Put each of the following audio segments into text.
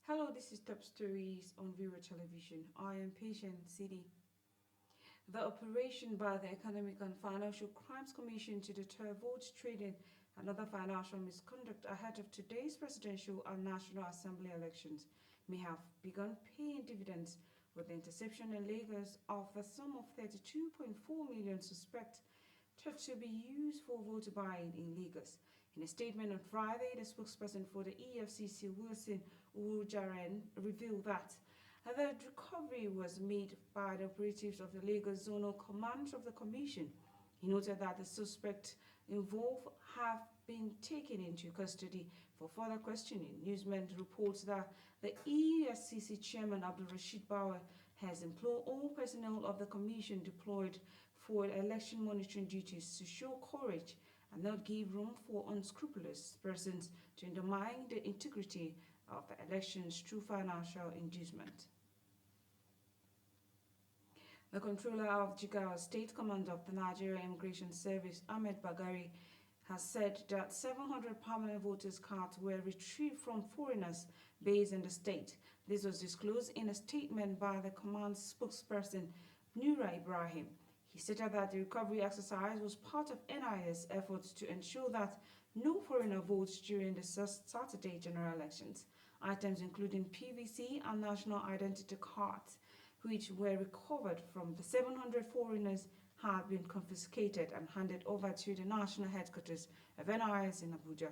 Hello, this is Top Stories on Viewer Television. I am Patient City. The operation by the Economic and Financial Crimes Commission to deter vote trading and other financial misconduct ahead of today's presidential and National Assembly elections may have begun paying dividends, with the interception in Lagos of the sum of 32.4 million suspect to be used for vote buying in Lagos. In a statement on Friday, the spokesperson for the EFCC, Wilson Ujaren, revealed that the recovery was made by the operatives of the Lagos Zonal Command of the Commission. He noted that the suspects involved have been taken into custody for further questioning. Newsman reports that the EFCC chairman, Abdul Rashid Bauer, has implored all personnel of the Commission deployed for election monitoring duties to show courage and not give room for unscrupulous persons to undermine the integrity of the elections through financial inducement. The controller of Jigawa State Command of the Nigeria Immigration Service, Ahmed Bagari, has said that 700 permanent voters' cards were retrieved from foreigners based in the state. This was disclosed in a statement by the command's spokesperson, Nura Ibrahim. He stated that the recovery exercise was part of NIS efforts to ensure that no foreigner votes during the Saturday general elections. Items including PVC and national identity cards, which were recovered from the 700 foreigners, had been confiscated and handed over to the national headquarters of NIS in Abuja,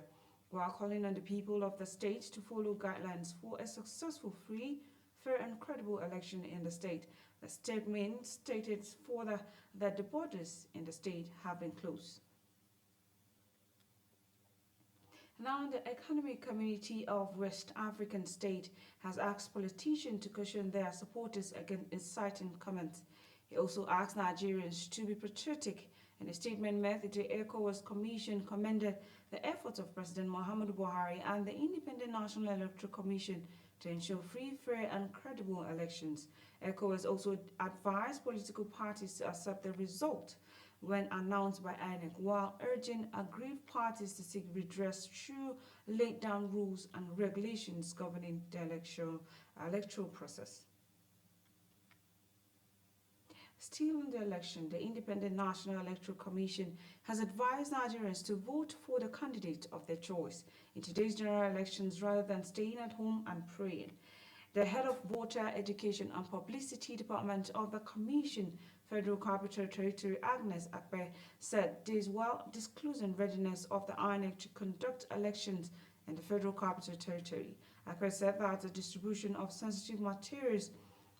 while calling on the people of the state to follow guidelines for a successful, free, fair and credible election in the state. The statement stated further that the borders in the state have been closed. Now, the Economic Community of West African State has asked politicians to caution their supporters against inciting comments. He also asked Nigerians to be patriotic. In a statement made, the ECOWAS Commission commended the efforts of President Muhammadu Buhari and the Independent National Electoral Commission to ensure free, fair and credible elections. ECOWAS also advised political parties to accept the result when announced by INEC, while urging aggrieved parties to seek redress through laid down rules and regulations governing the electoral process. Still in the election, the Independent National Electoral Commission has advised Nigerians to vote for the candidate of their choice in today's general elections rather than staying at home and praying. The head of Voter Education and Publicity Department of the Commission, Federal Capital Territory, Agnes Akpe, said this while disclosing readiness of the INEC to conduct elections in the Federal Capital Territory. Akpe said that the distribution of sensitive materials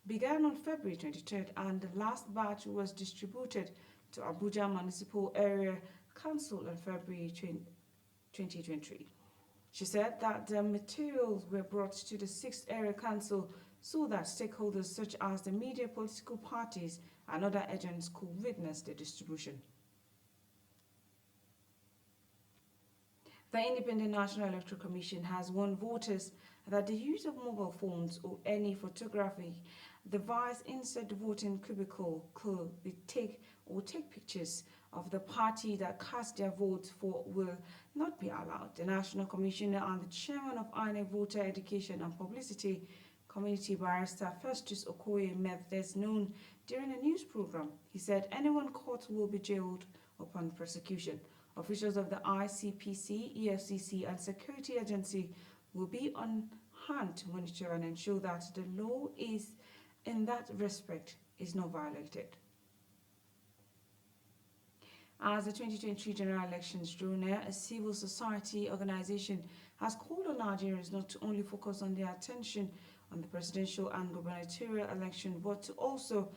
began on February 23rd and the last batch was distributed to Abuja Municipal Area Council on February 2023. She said that the materials were brought to the 6th Area Council so that stakeholders such as the media, political parties and other agents could witness the distribution. The Independent National Electoral Commission has warned voters that the use of mobile phones or any photographic device inside the voting cubicle could take pictures of the party that cast their votes for will not be allowed. The National Commissioner and the Chairman of INEC Voter Education and Publicity Community, Barrister Festus Okoye, made this known during a news program. He said anyone caught will be jailed upon prosecution. Officials of the ICPC, EFCC and security agency will be on hand to monitor and ensure that the law is in that respect is not violated. As the 2023 general elections draw near, a civil society organization has called on Nigerians not to only focus on their attention on the presidential and gubernatorial election, but to also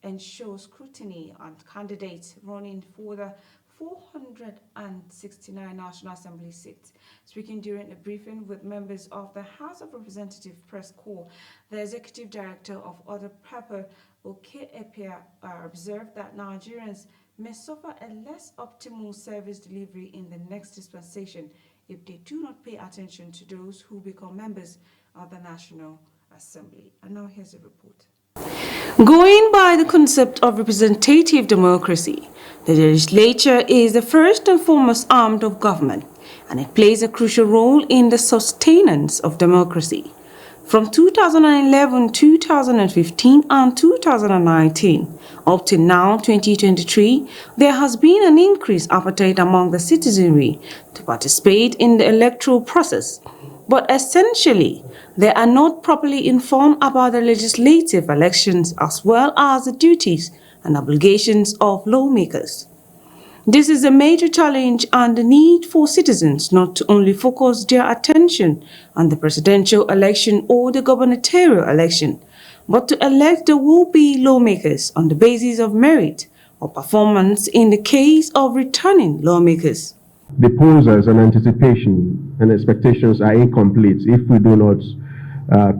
ensure scrutiny on candidates running for the 469 National Assembly seats. Speaking during a briefing with members of the House of Representatives Press Corps, the Executive Director of Other Pepper, Oke Epia, observed that Nigerians may suffer a less optimal service delivery in the next dispensation if they do not pay attention to those who become members of the National Assembly. And now here's a report. Going by the concept of representative democracy, the legislature is the first and foremost arm of government, and it plays a crucial role in the sustenance of democracy. From 2011, 2015 and 2019 up to now 2023, there has been an increased appetite among the citizenry to participate in the electoral process. But essentially, they are not properly informed about the legislative elections as well as the duties and obligations of lawmakers. This is a major challenge and the need for citizens not to only focus their attention on the presidential election or the gubernatorial election, but to elect the will-be lawmakers on the basis of merit or performance in the case of returning lawmakers. The polls and anticipation and expectations are incomplete if we do not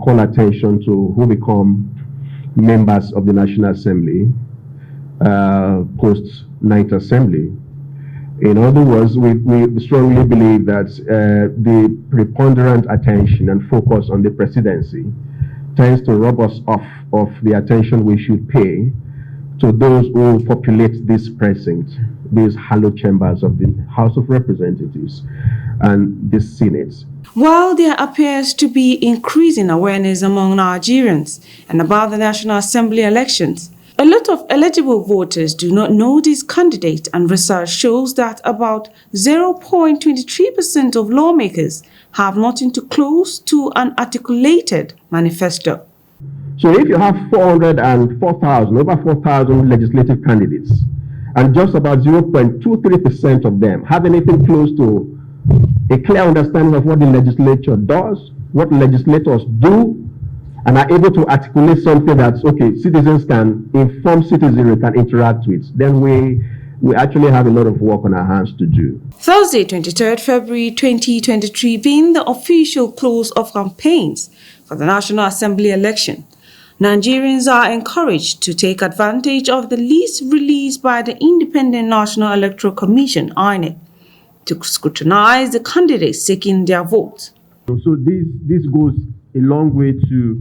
call attention to who become members of the National Assembly post 9th Assembly. In other words, we strongly believe that the preponderant attention and focus on the presidency tends to rob us off of the attention we should pay to those who populate this precinct, these hallowed chambers of the House of Representatives and the Senate. While there appears to be increasing awareness among Nigerians and about the National Assembly elections, a lot of eligible voters do not know these candidates, and research shows that about 0.23% of lawmakers have nothing to close to an articulated manifesto. So if you have 404,000, over 4,000 legislative candidates, and just about 0.23% of them have anything close to a clear understanding of what the legislature does, what legislators do, and are able to articulate something that's okay, citizens can, inform citizenry can interact with, then we actually have a lot of work on our hands to do. Thursday, 23rd February 2023 being the official close of campaigns for the National Assembly election, Nigerians are encouraged to take advantage of the list released by the Independent National Electoral Commission, INEC, to scrutinize the candidates seeking their votes. So this goes a long way to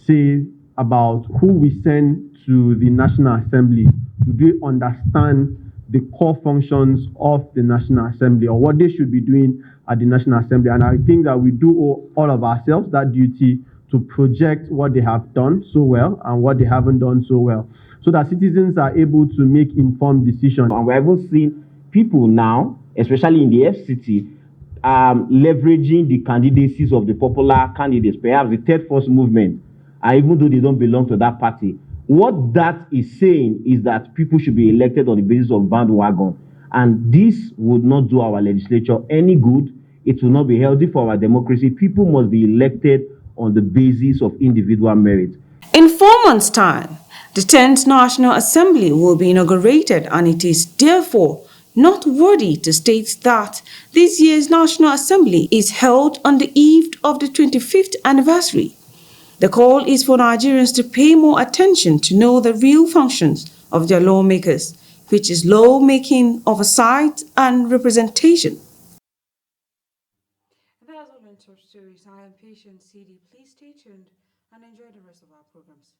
say about who we send to the National Assembly. Do they understand the core functions of the National Assembly or what they should be doing at the National Assembly? And I think that we do owe all of ourselves that duty to project what they have done so well and what they haven't done so well, so that citizens are able to make informed decisions. And we're even seeing people now, especially in the FCT, leveraging the candidacies of the popular candidates, perhaps the third force movement, and even though they don't belong to that party. What that is saying is that people should be elected on the basis of bandwagon, and this would not do our legislature any good. It will not be healthy for our democracy. People must be elected on the basis of individual merit. In 4 months' time, the 10th National Assembly will be inaugurated, and it is therefore not worthy to state that this year's National Assembly is held on the eve of the 25th anniversary. The call is for Nigerians to pay more attention to know the real functions of their lawmakers, which is lawmaking, oversight, and representation. That's all in Top Stories. I am Patient CD. Please stay tuned and enjoy the rest of our programs.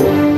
Thank you.